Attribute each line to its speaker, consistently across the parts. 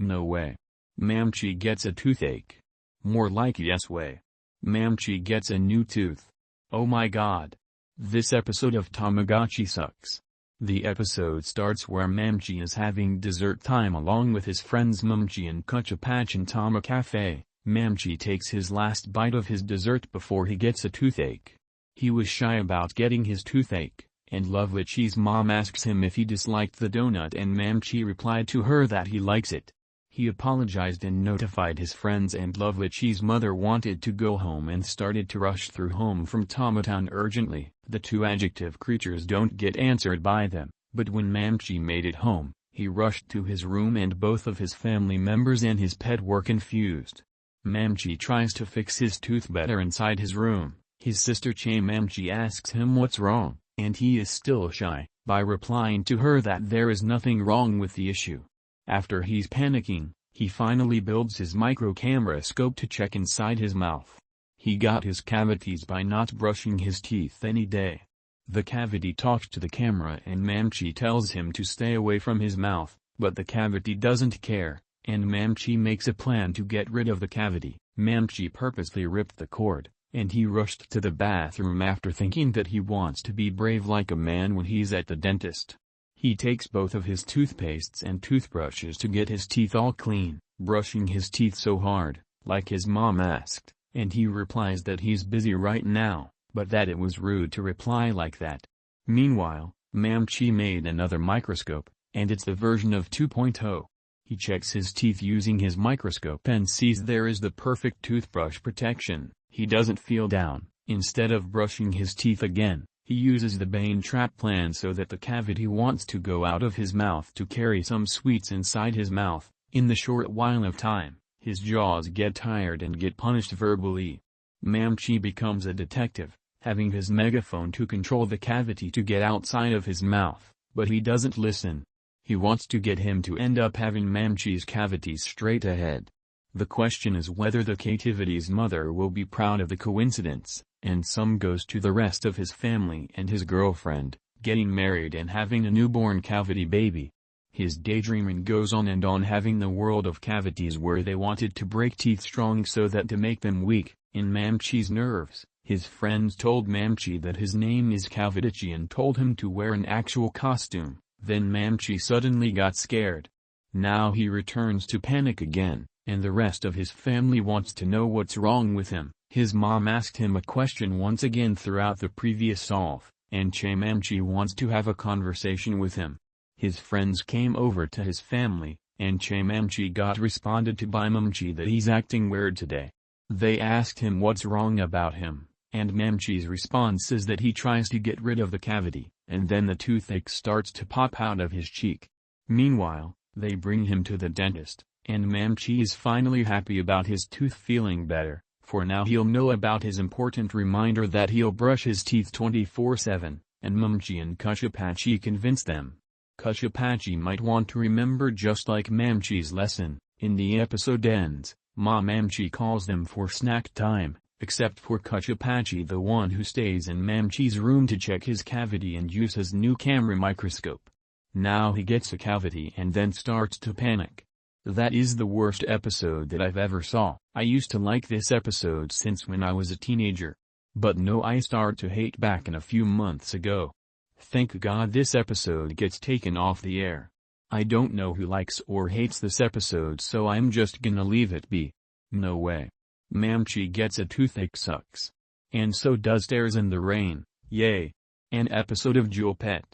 Speaker 1: No way. Mametchi gets a toothache. More like yes way. Mametchi gets a new tooth. Oh my god. This episode of Tamagotchi sucks. The episode starts where Mametchi is having dessert time along with his friends Mametchi and Toothache in Tama Cafe. Mametchi takes his last bite of his dessert before he gets a toothache. He was shy about getting his toothache, and Mametchi's mom asks him if he disliked the donut and Mametchi replied to her that he likes it. He apologized and notified his friends, and Mametchi's mother wanted to go home and started to rush through home from Tamatown urgently. The two adjective creatures don't get answered by them, but when Mametchi made it home, he rushed to his room and both of his family members and his pet were confused. Mametchi tries to fix his tooth better inside his room. His sister Mametchi asks him what's wrong, and he is still shy, by replying to her that there is nothing wrong with the issue. After he's panicking, he finally builds his micro camera scope to check inside his mouth. He got his cavities by not brushing his teeth any day. The cavity talks to the camera and Mametchi tells him to stay away from his mouth, but the cavity doesn't care, and Mametchi makes a plan to get rid of the cavity. Mametchi purposely ripped the cord, and he rushed to the bathroom after thinking that he wants to be brave like a man when he's at the dentist. He takes both of his toothpastes and toothbrushes to get his teeth all clean, brushing his teeth so hard, like his mom asked, and he replies that he's busy right now, but that it was rude to reply like that. Meanwhile, Mametchi made another microscope, and it's the version of 2.0. He checks his teeth using his microscope and sees there is the perfect toothbrush protection. He doesn't feel down. Instead of brushing his teeth again, he uses the Bane trap plan so that the cavity wants to go out of his mouth to carry some sweets inside his mouth. In the short while of time, his jaws get tired and get punished verbally. Mametchi becomes a detective, having his megaphone to control the cavity to get outside of his mouth, but he doesn't listen. He wants to get him to end up having Mametchi's cavities straight ahead. The question is whether the cativity's mother will be proud of the coincidence, and some goes to the rest of his family and his girlfriend, getting married and having a newborn cavity baby. His daydreaming goes on and on, having the world of cavities where they wanted to break teeth strong so that to make them weak. In Mametchi's nerves, his friends told Mametchi that his name is Cavidici and told him to wear an actual costume. Then Mametchi suddenly got scared. Now he returns to panic again, and the rest of his family wants to know what's wrong with him. His mom asked him a question once again throughout the previous solve, and Mametchi wants to have a conversation with him. His friends came over to his family, and Mametchi got responded to by Mametchi that he's acting weird today. They asked him what's wrong about him, and Mametchi's response is that he tries to get rid of the cavity, and then the toothache starts to pop out of his cheek. Meanwhile, they bring him to the dentist, and Mametchi is finally happy about his tooth feeling better, for now he'll know about his important reminder that he'll brush his teeth 24/7, and Mametchi and Toothache convince them. Toothache might want to remember just like Mametchi's lesson. In the episode ends, Mametchi calls them for snack time, except for Toothache, the one who stays in Mametchi's room to check his cavity and use his new camera microscope. Now he gets a cavity and then starts to panic. That is the worst episode that I've ever saw. I used to like this episode since when I was a teenager. But no, I start to hate back in a few months ago. Thank God this episode gets taken off the air. I don't know who likes or hates this episode, so I'm just gonna leave it be. No way. Mametchi gets a toothache sucks. And so does Stairs in the Rain, yay. An episode of Jewel Pet.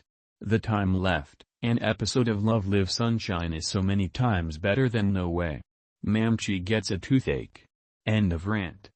Speaker 1: The time left. An episode of Love Live Sunshine is so many times better than No Way. Mametchi gets a toothache. End of rant.